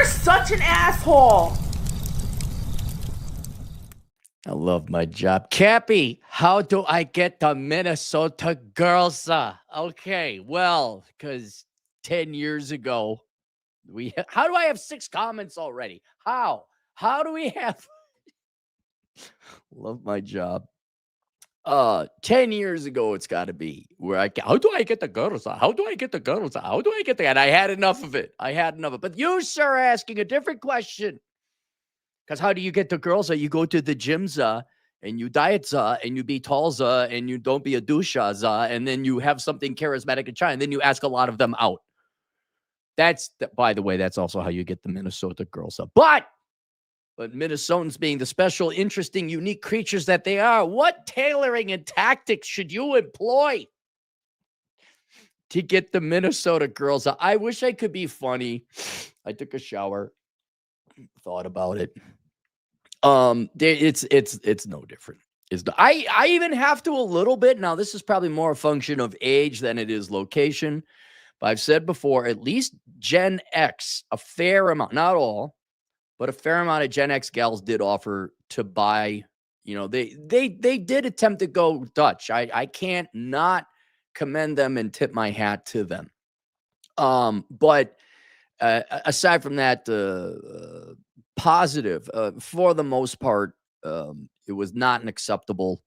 You're such an asshole. I love my job. Cappy, how do I get the Minnesota Gurlza? Okay, well, because 10 years ago, how do I have 6 comments already? How do we have love my job. 10 years ago it's got to be where how do I get the Gurlza? How do I get the Gurlza? How do I get the, and I had enough of it. But you, sir, are asking a different question. Because how do you get the Gurlza? You go to the gym, and you diet, and you be tall, and you don't be a douche, and then you have something charismatic and shine, and then you ask a lot of them out. By the way, that's also how you get the Minnesota Gurlza. But Minnesotans being the special, interesting, unique creatures that they are, what tailoring and tactics should you employ to get the Minnesota Gurlza? I wish I could be funny. I took a shower, thought about it. It's no different. I even have to a little bit. Now, this is probably more a function of age than it is location. But I've said before, at least Gen X, a fair amount, not all, but a fair amount of Gen X gals did offer to buy. They did attempt to go Dutch. I can't not commend them and tip my hat to them. But aside from that, positive, for the most part, it was not an acceptable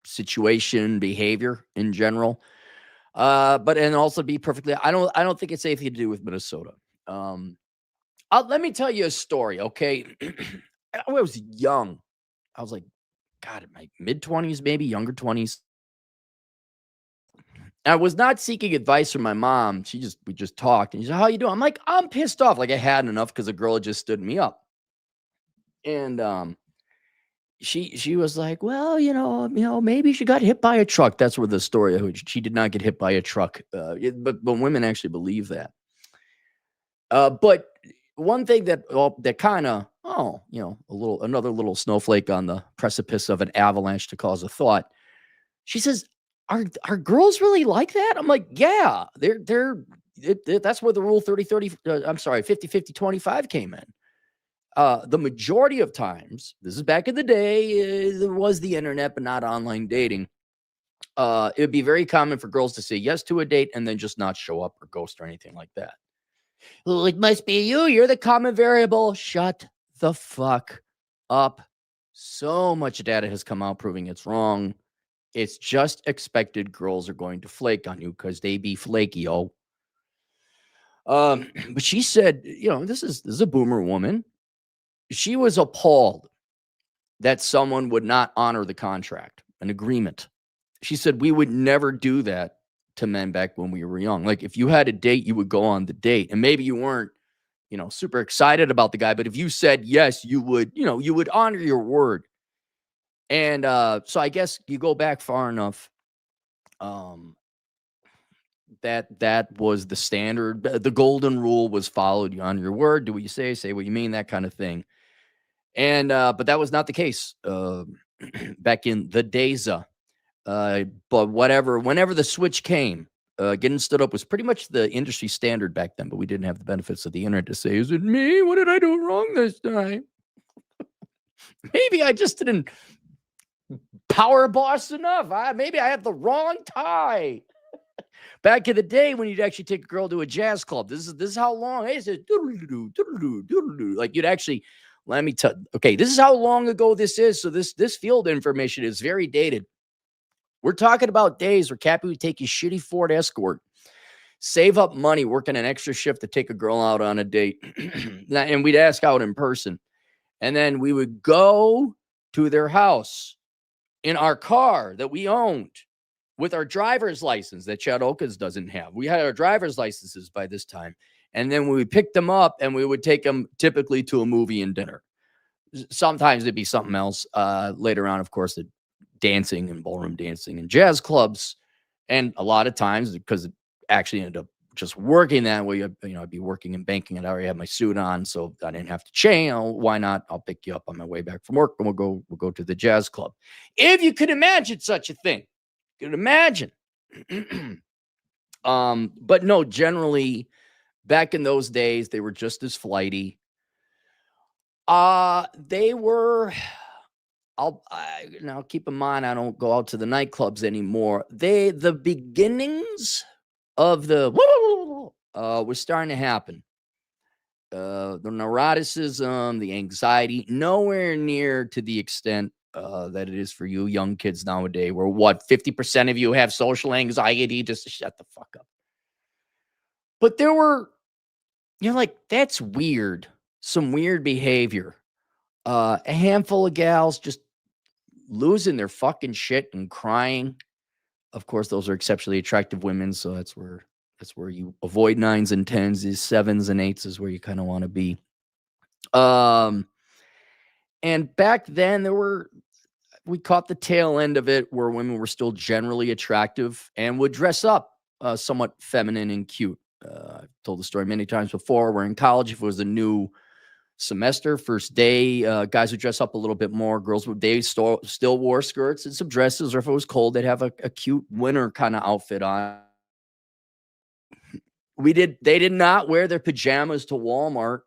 situation, behavior in general. But and also be perfectly, I don't think it's anything to do with Minnesota. Let me tell you a story, okay? I was young. I was like, God, in my mid-20s, maybe younger 20s. I was not seeking advice from my mom. We just talked, and she said, "How you doing?" I'm like, "I'm pissed off." Like I had enough because a girl had just stood me up, and she was like, "Well, maybe she got hit by a truck." That's where the story. She did not get hit by a truck, but women actually believe that. But one thing that kind of another little snowflake on the precipice of an avalanche to cause a thought. She says, "Are girls really like that?" I'm like, "Yeah, that's where the rule 50-50-25 came in. The majority of times, this is back in the day, there was the internet, but not online dating. It would be very common for girls to say yes to a date and then just not show up or ghost or anything like that. Well, it must be you. You're the common variable. Shut the fuck up. So much data has come out proving it's wrong. It's just expected girls are going to flake on you because they be flaky, but she said, this is a boomer woman. She was appalled that someone would not honor the contract, an agreement. She said, we would never do that to men back when we were young. Like if you had a date, you would go on the date, and maybe you weren't, super excited about the guy, but if you said yes, you would honor your word. And so I guess you go back far enough. That was the standard. The golden rule was followed. You honor your word. Do what you say what you mean, that kind of thing. And but that was not the case back in the days. But whenever the switch came, getting stood up was pretty much the industry standard back then. But we didn't have the benefits of the internet to say, "Is it me? What did I do wrong this time?" Maybe I just didn't power boss enough. Maybe I had the wrong tie. Back in the day when you'd actually take a girl to a jazz club, this is how long. Hey, like you'd actually, let me tell. Okay, this is how long ago this is. So this field information is very dated. We're talking about days where Cappy would take his shitty Ford Escort, save up money, working an extra shift to take a girl out on a date, and we'd ask out in person, and then we would go to their house in our car that we owned, with our driver's license that Chad Oakins doesn't have. We had our driver's licenses by this time. And then we would pick them up and we would take them typically to a movie and dinner. Sometimes it'd be something else. Later on, of course, the dancing and ballroom dancing and jazz clubs. And a lot of times, because it actually ended up just working that way, I'd be working in banking and I already had my suit on, so I didn't have to change. Why not? I'll pick you up on my way back from work and we'll go to the jazz club. If you could imagine such a thing. Could imagine. But no, generally Back in those days, they were just as flighty. They were now keep in mind, I don't go out to the nightclubs anymore. The beginnings of the was starting to happen. The neuroticism, the anxiety, nowhere near to the extent that it is for you young kids nowadays, where what 50% of you have social anxiety. Just shut the fuck up. But there were, you're like, that's weird. Some weird behavior. A handful of gals just losing their fucking shit and crying. Of course, those are exceptionally attractive women, so that's where you avoid 9s and 10s. These 7s and 8s is where you kind of want to be. Um, and back then we caught the tail end of it where women were still generally attractive and would dress up somewhat feminine and cute. I've told the story many times before. We're in college. If it was a new semester, first day, guys would dress up a little bit more. Girls would, they still wore skirts and some dresses, or if it was cold, they'd have a cute winter kind of outfit on. They did not wear their pajamas to Walmart.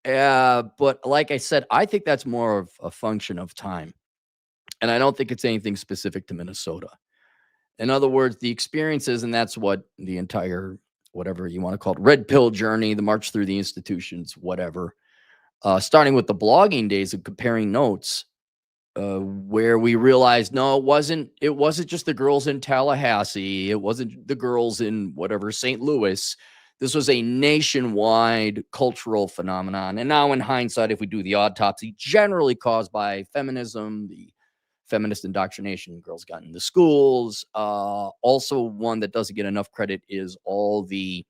But like I said, I think that's more of a function of time. And I don't think it's anything specific to Minnesota. In other words, the experiences, and that's what the entire, whatever you want to call it, red pill journey, the march through the institutions, whatever, starting with the blogging days of comparing notes, where we realized, no, it wasn't just the girls in Tallahassee. It wasn't the girls in whatever, St. Louis. This was a nationwide cultural phenomenon. And now in hindsight, if we do the autopsy, generally caused by feminism, the feminist indoctrination girls got into schools. Also, one that doesn't get enough credit is all the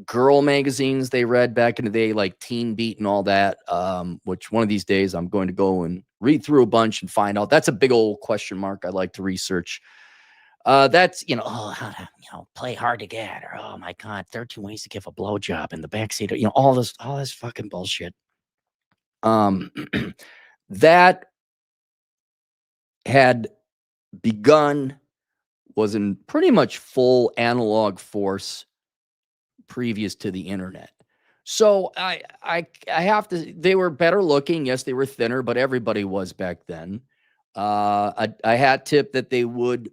girl magazines they read back in the day, like Teen Beat and all that, which one of these days I'm going to go and read through a bunch and find out. That's a big old question mark I like to research. That's, how to, play hard to get, or, oh my God, 13 ways to give a blowjob in the backseat, all this fucking bullshit. That had begun, was in pretty much full analog force previous to the internet. So I have to, they were better looking. Yes, they were thinner, but everybody was back then. I had tip that they would,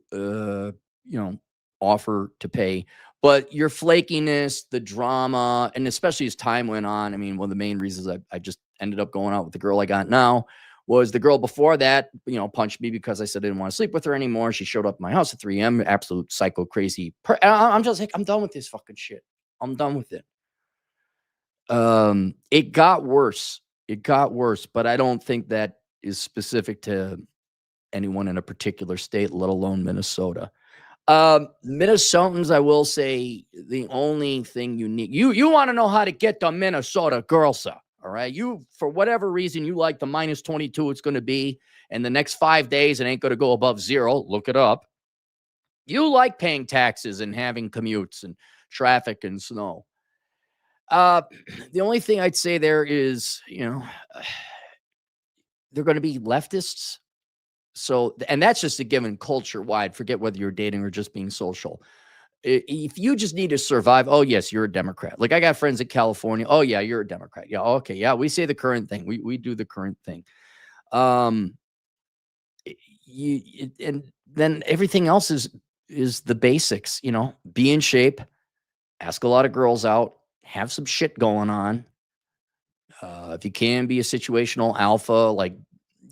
offer to pay, but your flakiness, the drama, and especially as time went on, I mean, one of the main reasons I just ended up going out with the girl I got now was the girl before that, punched me because I said I didn't want to sleep with her anymore. She showed up at my house at 3 a.m. Absolute psycho crazy. I'm just like, I'm done with this fucking shit. I'm done with it. It got worse. But I don't think that is specific to anyone in a particular state, let alone Minnesota. Minnesotans, I will say, the only thing you need, you want to know how to get to Minnesota, Gurlza. All right. You, for whatever reason, you like the minus 22 it's going to be, and the next 5 days it ain't going to go above 0. Look it up. You like paying taxes and having commutes and traffic and snow. The only thing I'd say there is, they're going to be leftists. So, and that's just a given culture wide. Forget whether you're dating or just being social. If you just need to survive, oh, yes, you're a Democrat. Like, I got friends in California. Oh, yeah, you're a Democrat. Yeah, okay. Yeah, we say the current thing. We do the current thing. And then everything else is the basics, be in shape, ask a lot of girls out, have some shit going on. If you can be a situational alpha, like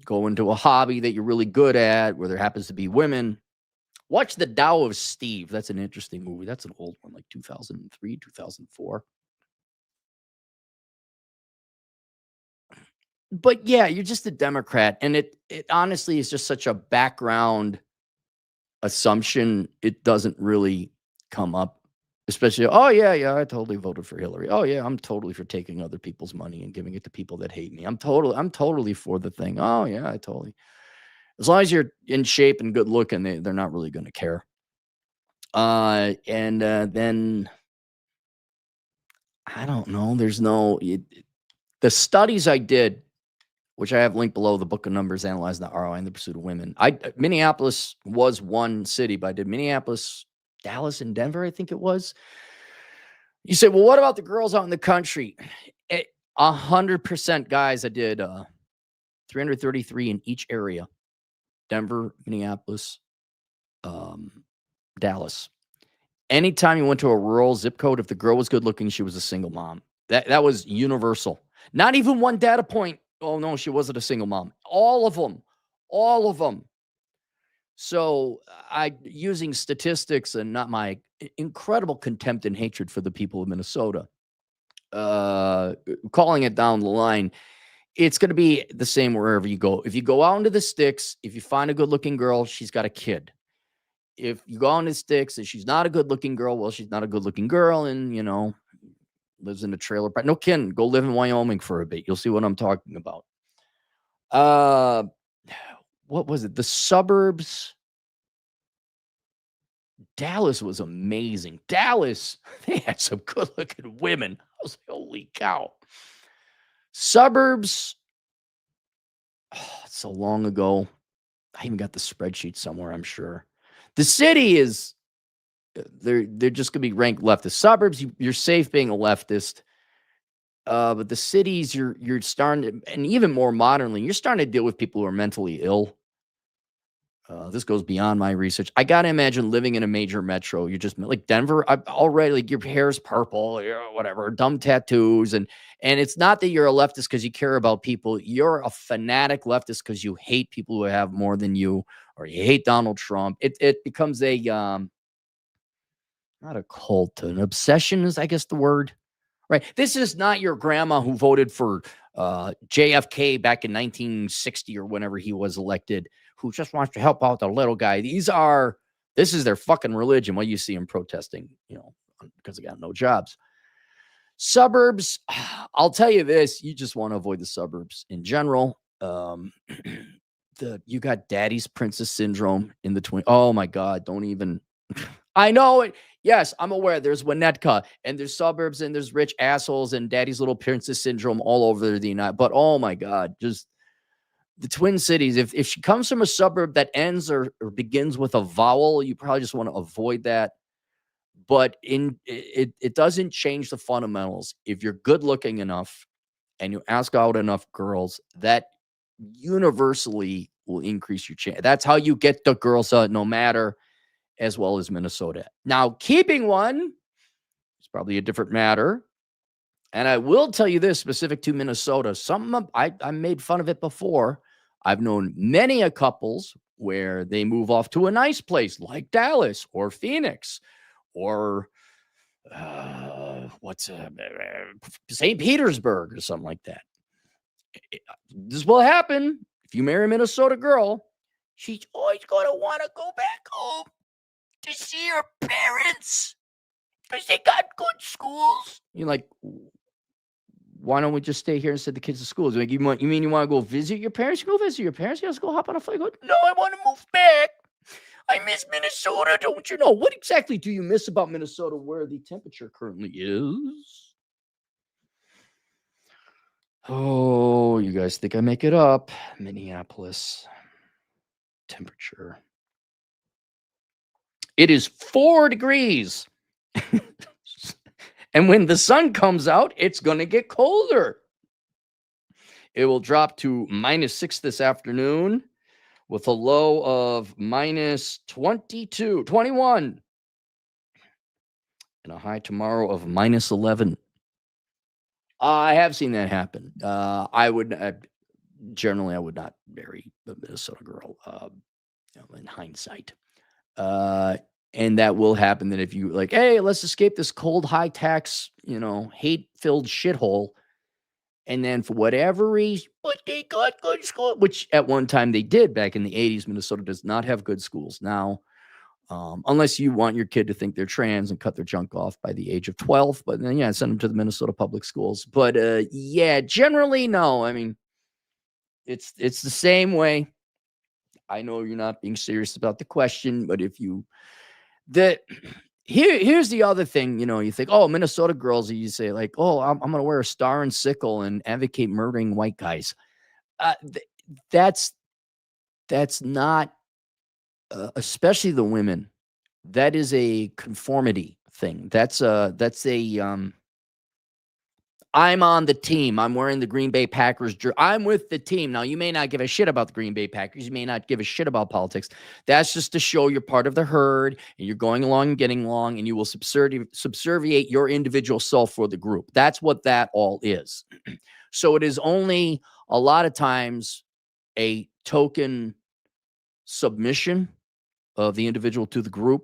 go into a hobby that you're really good at where there happens to be women. Watch The Tao of Steve. That's an interesting movie. That's an old one, like 2003, 2004. But yeah, you're just a Democrat. And it honestly is just such a background assumption. It doesn't really come up. Especially, oh, yeah, I totally voted for Hillary. Oh, yeah, I'm totally for taking other people's money and giving it to people that hate me. I'm totally for the thing. Oh, yeah, I totally. As long as you're in shape and good looking, they're not really going to care. Then I don't know. There's the studies I did, which I have linked below, the book of numbers analyzing the ROI in the pursuit of women. Minneapolis was one city, but I did Minneapolis, Dallas, and Denver, I think it was. You say, well, what about the girls out in the country? 100% guys. I did 333 in each area: Denver, Minneapolis, Dallas. Anytime you went to a rural zip code, if the girl was good looking, she was a single mom. That was universal. Not even one data point. Oh no, she wasn't a single mom. All of them. All of them. So I using statistics and not my incredible contempt and hatred for the people of Minnesota, calling it down the line, it's going to be the same wherever you go. If you go out into the sticks, if you find a good looking girl, she's got a kid. If you go on the sticks and she's not a good looking girl, well, she's not a good looking girl and, lives in a trailer. But no kidding. Go live in Wyoming for a bit. You'll see what I'm talking about. What was it? The suburbs. Dallas was amazing. Dallas, they had some good looking women. I was like, holy cow. Suburbs. Oh, so long ago. I even got the spreadsheet somewhere, I'm sure. The city is, they're just going to be ranked left. The suburbs, you're safe being a leftist. But the cities, you're starting to, and even more modernly, you're starting to deal with people who are mentally ill. This goes beyond my research. I got to imagine living in a major metro. You're just like Denver. I'm already like your hair's purple, whatever, dumb tattoos. And it's not that you're a leftist because you care about people. You're a fanatic leftist because you hate people who have more than you, or you hate Donald Trump. It becomes a, not a cult, an obsession is, I guess, the word. Right. This is not your grandma who voted for JFK back in 1960 or whenever he was elected, who just wants to help out the little guy. This is their fucking religion. What you see them protesting, because they got no jobs. Suburbs, I'll tell you this, you just want to avoid the suburbs in general. You got daddy's princess syndrome in the twin. Oh my God, don't even. I know it. Yes, I'm aware there's Winnetka and there's suburbs and there's rich assholes and daddy's little princess syndrome all over the United. But oh my God, just the Twin Cities. If she comes from a suburb that ends or begins with a vowel, you probably just want to avoid that. But it doesn't change the fundamentals. If you're good looking enough and you ask out enough girls, that universally will increase your chance. That's how you get the girls, no matter, as well as Minnesota. Now, keeping one is probably a different matter. And I will tell you this specific to Minnesota. I made fun of it before. I've known many a couples where they move off to a nice place like Dallas or Phoenix or St. Petersburg or something like that. This will happen if you marry a Minnesota girl. She's always going to want to go back home to see her parents because they got good schools. You're like, why don't we just stay here and send the kids to schools? Like, you mean you want to go visit your parents? You go visit your parents. You have to go hop on a flight. Go, no, I want to move back. I miss Minnesota. Don't you know? What exactly do you miss about Minnesota where the temperature currently is? Oh, you guys think I make it up. Minneapolis temperature. It is 4 degrees. And when the sun comes out, it's going to get colder. It will drop to -6 this afternoon with a low of -21, and a high tomorrow of -11. I have seen that happen. Generally, I would not marry a Minnesota girl, in hindsight. And that will happen that if you like, hey, let's escape this cold, high tax, hate-filled shithole. And then for whatever reason, but they got good school, which at one time they did back in the 80s. Minnesota does not have good schools now, unless you want your kid to think they're trans and cut their junk off by the age of 12. But then, send them to the Minnesota public schools. But generally, no. I mean, it's the same way. I know you're not being serious about the question, but here's the other thing, you think, oh, Minnesota girls, you say like, oh, I'm going to wear a star and sickle and advocate murdering white guys. That's not, especially the women. That is a conformity thing. That's a I'm on the team. I'm wearing the Green Bay Packers jersey. I'm with the team. Now, you may not give a shit about the Green Bay Packers. You may not give a shit about politics. That's just to show you're part of the herd and you're going along and getting along, and you will subserviate your individual self for the group. That's what that all is. So it is only a lot of times a token submission of the individual to the group,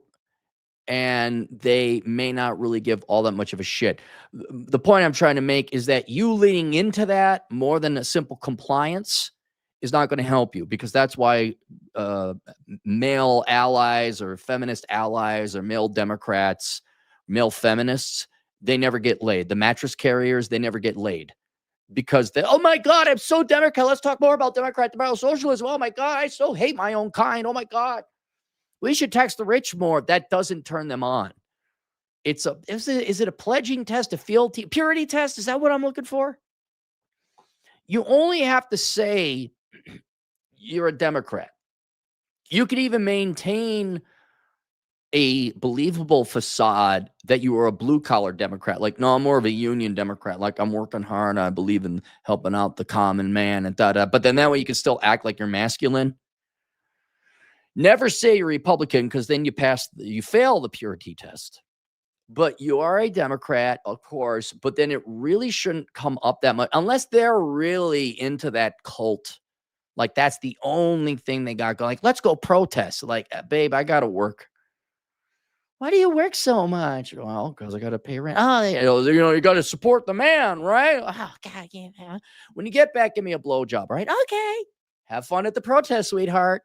and they may not really give all that much of a shit. The point I'm trying to make is that you leaning into that more than a simple compliance is not going to help you, because that's why male allies or feminist allies or male Democrats, male feminists, they never get laid. The mattress carriers, they never get laid because they, oh my God, I'm so Democrat. Let's talk more about Democrat socialism. Oh my God, I so hate my own kind. Oh my God. We should tax the rich more. That doesn't turn them on. Is it a pledging test, a fealty, purity test? Is that what I'm looking for? You only have to say you're a Democrat. You could even maintain a believable facade that you are a blue collar Democrat. Like, no, I'm more of a union Democrat. Like, I'm working hard. I believe in helping out the common man and da. But then that way you can still act like you're masculine. Never say you're Republican, because then you fail the purity test. But you are a Democrat, of course, but then it really shouldn't come up that much unless they're really into that cult. Like, that's the only thing they got going. Like, let's go protest. Like, babe, I got to work. Why do you work so much? Well, because I got to pay rent. Oh, you got to support the man, right? Oh, God, yeah. When you get back, give me a blowjob, right? Okay. Have fun at the protest, sweetheart.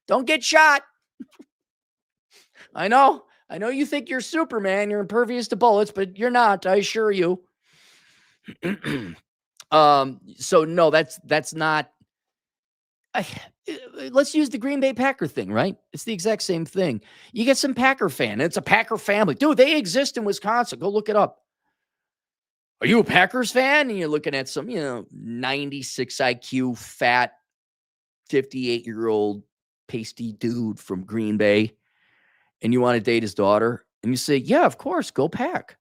Don't get shot. I know you think you're Superman, you're impervious to bullets, but you're not, I assure you. So no, that's not. Let's use the Green Bay Packer thing, right? It's the exact same thing. You get some Packer fan, it's a Packer family. Dude, they exist in Wisconsin. Go look it up. Are you a Packers fan? And you're looking at some, 96 IQ, fat, 58-year-old pasty dude from Green Bay, and you want to date his daughter, and you say, yeah, of course, go Pack.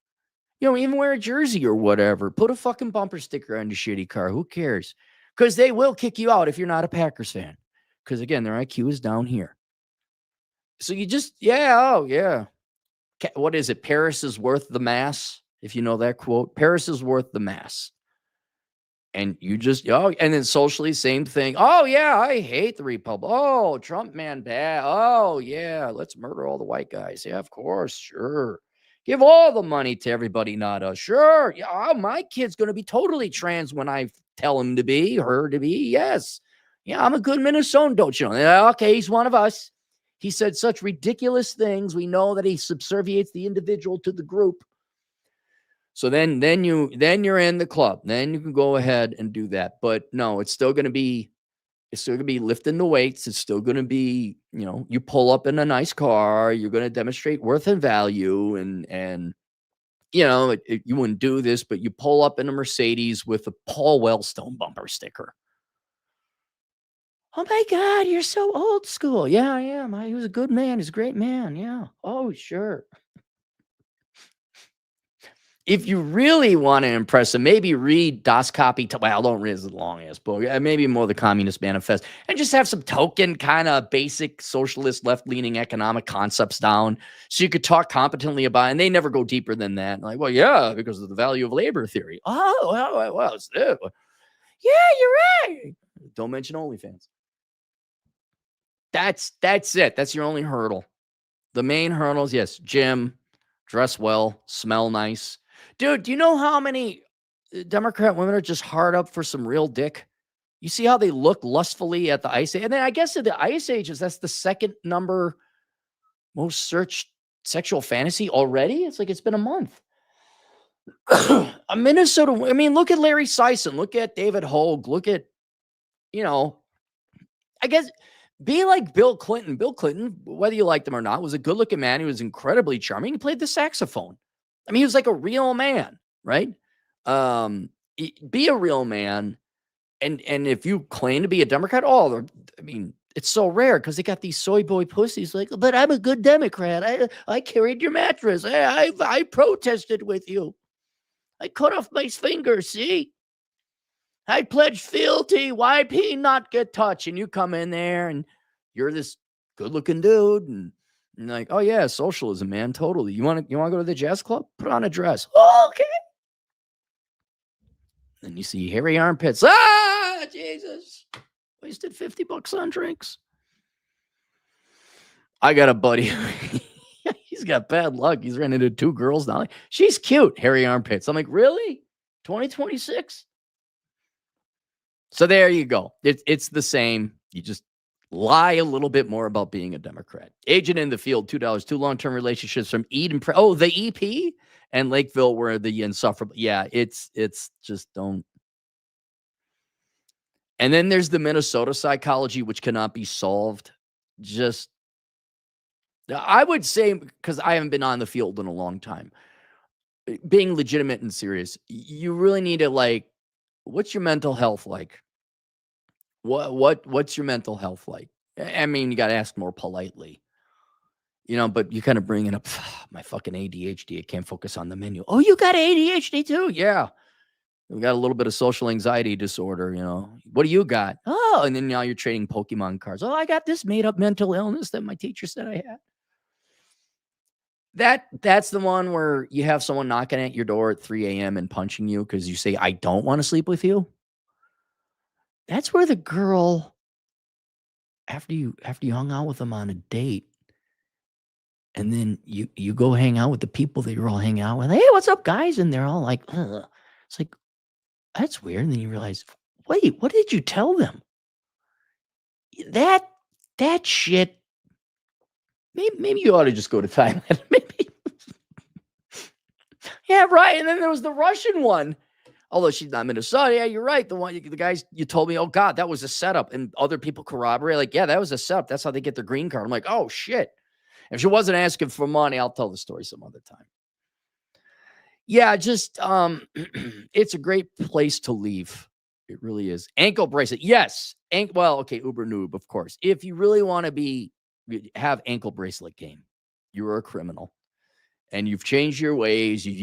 Even wear a jersey or whatever. Put a fucking bumper sticker on your shitty car. Who cares? Because they will kick you out if you're not a Packers fan. Because, again, their IQ is down here. So you just, yeah. What is it? Paris is worth the mass, if you know that quote. Paris is worth the mass. And you just, and then socially, same thing. Oh, yeah, I hate the Republic. Oh, Trump, man, bad. Oh, yeah, let's murder all the white guys. Yeah, of course, sure. Give all the money to everybody, not us. Sure. Yeah, my kid's going to be totally trans when I tell him to be, her to be. Yes. Yeah, I'm a good Minnesotan, don't you know? Yeah, okay, he's one of us. He said such ridiculous things. We know that he subserviates the individual to the group. So then you're in the club. Then you can go ahead and do that. But no, it's still going to be lifting the weights. It's still going to be, you pull up in a nice car. You're going to demonstrate worth and value. And you wouldn't do this, but you pull up in a Mercedes with a Paul Wellstone bumper sticker. Oh my God, you're so old school. Yeah, I am. He was a good man. He's a great man. Yeah. Oh, sure. If you really want to impress him, maybe read Das Copy. Well, don't read as long as book. Maybe more the Communist Manifest, and just have some token kind of basic socialist left-leaning economic concepts down, so you could talk competently about it. And they never go deeper than that. Like, well, yeah, because of the value of labor theory. Oh, well, it's there. Yeah, you're right. Don't mention OnlyFans. That's it. That's your only hurdle. The main hurdles, yes, gym, dress well, smell nice. Dude, do you know how many Democrat women are just hard up for some real dick? You see how they look lustfully at the Ice Age? And then I guess at the Ice Ages, that's the second number most searched sexual fantasy already. It's like it's been a month. A Minnesota, I mean, look at Larry Sison. Look at David Hogue. Look at, I guess, be like Bill Clinton. Bill Clinton, whether you liked him or not, was a good-looking man. He was incredibly charming. He played the saxophone. I mean, he was like a real man, right? Be a real man. And if you claim to be a Democrat, it's so rare because they got these soy boy pussies like, but I'm a good Democrat. I carried your mattress. I protested with you. I cut off my finger. See, I pledged fealty. Why P not get touched? And you come in there and you're this good looking dude and like, oh yeah, socialism, man, totally. You want to go to the jazz club? Put on a dress. Oh, okay. Then you see hairy armpits. Ah, Jesus. Wasted $50 on drinks. I got a buddy. He's got bad luck. He's ran into 2 girls now. She's cute. Hairy armpits. I'm like, really? 2026? So there you go. It's the same. You just lie a little bit more about being a Democrat. Agent in the field, $2. 2 long-term relationships from Eden. The EP and Lakeville were the insufferable. Yeah, it's just don't. And then there's the Minnesota psychology, which cannot be solved. Just, I would say, because I haven't been on the field in a long time, being legitimate and serious, you really need to, like, what's your mental health like? What's your mental health like? I mean, you got to ask more politely, but you kind of bring it up. My fucking ADHD, I can't focus on the menu. Oh, you got ADHD too? Yeah. We got a little bit of social anxiety disorder, What do you got? Oh, and then now you're trading Pokemon cards. Oh, I got this made up mental illness that my teacher said I had. That's the one where you have someone knocking at your door at 3 a.m. and punching you because you say, I don't want to sleep with you. That's where the girl, after you hung out with them on a date, and then you go hang out with the people that you're all hanging out with. Hey, what's up, guys? And they're all like, ugh. It's like, that's weird. And then you realize, wait, what did you tell them? That shit. Maybe you ought to just go to Thailand. Maybe. Yeah, right. And then there was the Russian one. Although she's not Minnesota. Yeah, you're right. The guys you told me, oh God, that was a setup. And other people corroborate, like, yeah, that was a setup. That's how they get their green card. I'm like, oh shit. If she wasn't asking for money, I'll tell the story some other time. Yeah, just it's a great place to leave. It really is. Ankle bracelet. Yes. Okay, Uber noob, of course. If you really want to have ankle bracelet game, you're a criminal. And you've changed your ways. Uber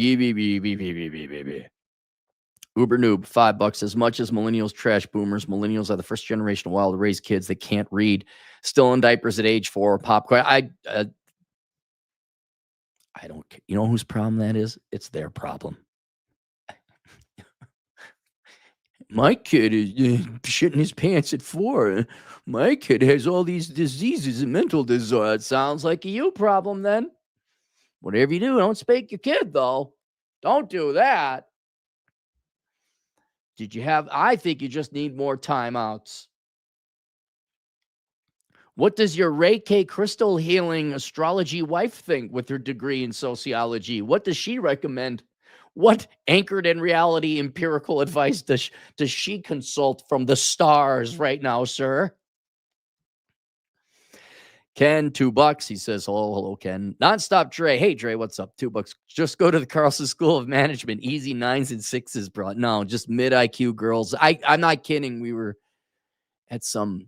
noob, $5. As much as millennials trash boomers, millennials are the first generation of wild to raise kids that can't read, still in diapers at age 4. Popcorn. I don't. You know whose problem that is? It's their problem. My kid is shitting his pants at 4. My kid has all these diseases and mental disorder. It sounds like a you problem then. Whatever you do, don't spank your kid, though. Don't do that. I think you just need more timeouts. What does your Reiki crystal healing astrology wife think with her degree in sociology? What does she recommend? What anchored in reality empirical advice does she consult from the stars right now, sir? Ken, $2. He says, hello, Ken. Nonstop Dre. Hey, Dre, what's up? $2. Just go to the Carlson School of Management. Easy 9s and 6s, bro. No, just mid IQ girls. I'm not kidding. We were at some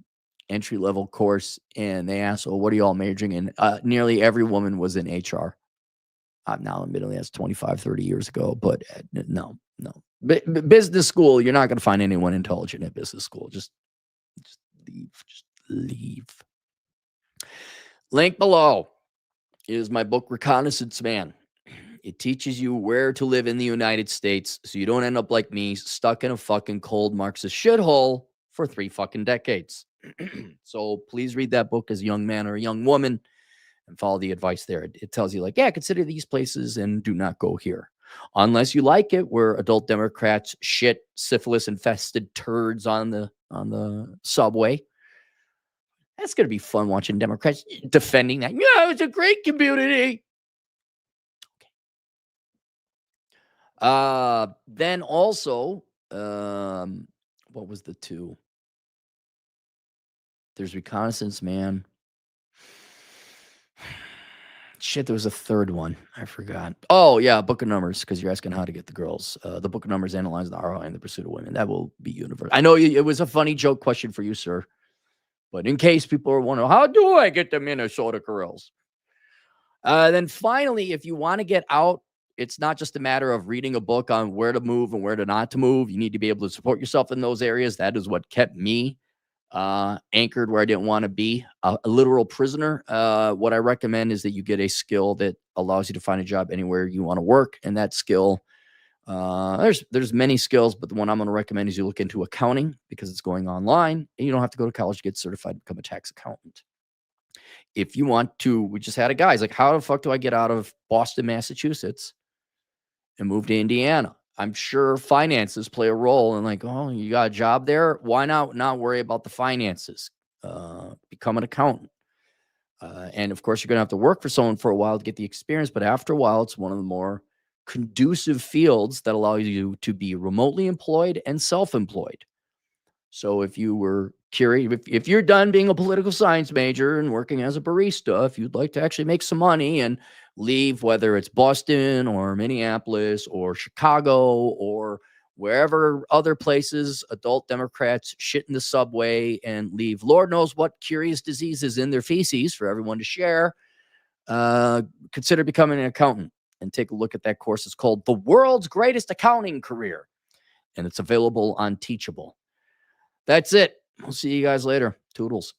entry-level course, and they asked, well, what are you all majoring in? Nearly every woman was in HR. Now, admittedly, that's 25, 30 years ago, but no. Business school, you're not going to find anyone intelligent at business school. Just leave. Link below is my book, Reconnaissance Man. It teaches you where to live in the United States so you don't end up like me, stuck in a fucking cold Marxist shithole for 3 fucking decades. So please read that book as a young man or a young woman and follow the advice there. It tells you, like, yeah, consider these places and do not go here. Unless you like it, where adult Democrats shit syphilis-infested turds on the subway. That's going to be fun watching Democrats defending that. Yeah, it's a great community. Okay. Then also, what was the 2? There's Reconnaissance Man. Shit, there was a 3rd one. I forgot. Oh, yeah, Book of Numbers, because you're asking how to get the girls. The Book of Numbers analyzes the ROI and the pursuit of women. That will be universal. I know it was a funny joke question for you, sir. But in case people are wondering, how do I get to Minnesota Grills? Then finally, if you want to get out, it's not just a matter of reading a book on where to move and where to not to move. You need to be able to support yourself in those areas. That is what kept me anchored where I didn't want to be, a literal prisoner. What I recommend is that you get a skill that allows you to find a job anywhere you want to work. And that skill, there's many skills, but the one I'm going to recommend is you look into accounting because it's going online and you don't have to go to college to get certified to become a tax accountant. If you want to, we just had a guy. He's like, how the fuck do I get out of Boston, Massachusetts and move to Indiana? I'm sure finances play a role. And like, oh, you got a job there? Why not worry about the finances? Become an accountant. And of course, you're going to have to work for someone for a while to get the experience. But after a while, it's one of the more conducive fields that allow you to be remotely employed and self-employed. So if you were curious, if you're done being a political science major and working as a barista, if you'd like to actually make some money and leave, whether it's Boston or Minneapolis or Chicago or wherever other places adult Democrats shit in the subway and leave Lord knows what curious diseases in their feces for everyone to share, consider becoming an accountant and take a look at that course. It's called The World's Greatest Accounting Career, and it's available on Teachable. That's it. We'll see you guys later. Toodles.